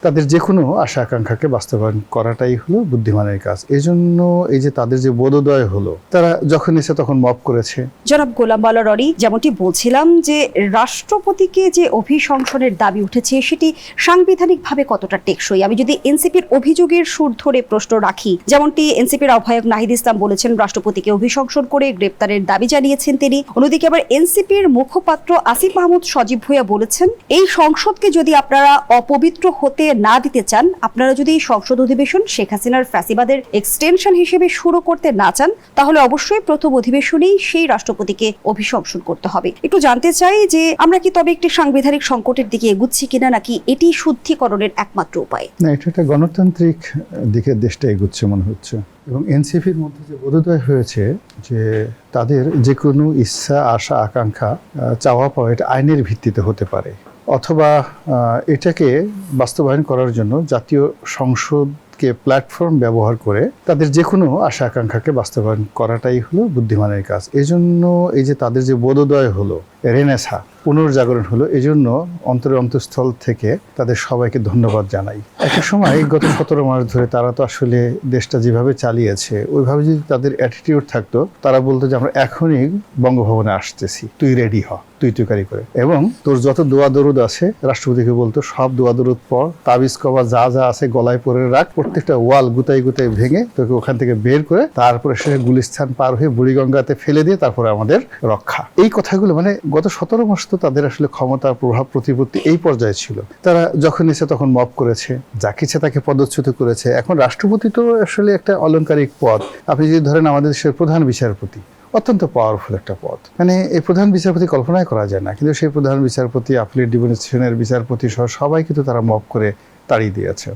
তাদের যে কোনো আশা আকাঙ্ক্ষাকে বাস্তবায়ন করাটাই হলো বুদ্ধিমানের কাজ। এজন্য এই যে তাদের যে বোধোদয় হলো, তারা যখন এসে তখন মব করেছে। জনাব গোলাম মাওলা রনি, যেমনটি বলছিলাম যে রাষ্ট্রপতিকে যে অভিশংসনের দাবি উঠেছে সেটি সাংবিধানিকভাবে কতটা টেকসই। আমি যদি এনসিপির অভিযোগের সুর ধরে প্রশ্ন রাখি, যেমনটি এনসিপির আহ্বায়ক নাহিদ ইসলাম বলেছেন রাষ্ট্রপতিকে অভিশংসন করে গ্রেপ্তারের দাবি জানিয়েছেন তিনি। অন্যদিকে আবার এনসিপির মুখপাত্র আসিফ মাহমুদ সজীব ভূঁইয়া বলেছেন এই সংসদকে যদি আপনারা অপবিত্র হতে না দিতে চান, আপনারা যদি এই সংসদ অধিবেশন শেখ হাসিনার ফ্যাসিবাদের এক্সটেনশন হিসেবে শুরু করতে না চান, তাহলে অবশ্যই প্রথম অধিবেশনেই সেই রাষ্ট্রপতিকে অভিশংসন করতে হবে। একটু জানতে চাই যে আমরা কি তবে একটি সাংবিধানিক সংকটের দিকে এগুচ্ছি কিনা, নাকি এটি শুদ্ধিকরণের একমাত্র উপায়? না, এটা একটা গণতান্ত্রিক দিকে দেশটা এগুচ্ছে মনে হচ্ছে। এবং এনসিপির মধ্যে যে বোধোদয় হয়েছে যে তাদের যে কোনো ইচ্ছা, আশা, আকাঙ্ক্ষা, চাওয়া পাওয়া এটা আইনের ভিত্তিতে হতে পারে, অথবা এটাকে বাস্তবায়ন করার জন্য জাতীয় সংসদকে প্ল্যাটফর্ম ব্যবহার করে তাদের যে কোনো আশা আকাঙ্ক্ষাকে বাস্তবায়ন করাটাই হলো বুদ্ধিমানের কাজ। এজন্য এই যে তাদের যে বোধোদয় হলো, রেনেসা, পুনর্জাগরণ হলো, এজন্য অন্তঃস্থল থেকে তাদের সবাইকে ধন্যবাদ জানাই। একটা সময় গত 17 মাস ধরে তারা তো আসলে দেশটা যেভাবে চালিয়েছে ওইভাবে যদি তাদের অ্যাটিটিউড থাকতো, তারা বলতো যে আমরা এখনই বঙ্গভবনে আসতেছি, তুই রেডি হ, তুই তুইকারি করে, এবং তোর যত দোয়া দরুদ আছে রাষ্ট্রপতিকে বলতো সব দোয়া দরুদ পর, তাবিজ কবা যা যা আছে গলায় পরে রাখ, প্রত্যেকটা ওয়াল গুতাই গুতাই ভেঙে তোকে ওখান থেকে বের করে তারপরে সে গুলিস্তান পার হয়ে বুড়িগঙ্গাতে ফেলে দিয়ে তারপরে আমাদের রক্ষা। এই কথাগুলো মানে গত 17 মাস তো তাদের আসলে ক্ষমতা, প্রভাব, প্রতিপত্তি এই পর্যায়ে ছিল। তারা যখন এসে তখন মব করেছে, যাকে ইচ্ছে তাকে পদচ্যুত করেছে। এখন রাষ্ট্রপতি তো আসলে একটা অলংকারিক পদ। আপনি যদি ধরেন আমাদের দেশের প্রধান বিচারপতি, অত্যন্ত পাওয়ারফুল একটা পদ, মানে এই প্রধান বিচারপতি কল্পনাই করা যায় না, কিন্তু সেই প্রধান বিচারপতি, আপিলেট ডিভিশনের বিচারপতি সহ সবাই কিন্তু তারা মব করে তাড়িয়ে দিয়েছে।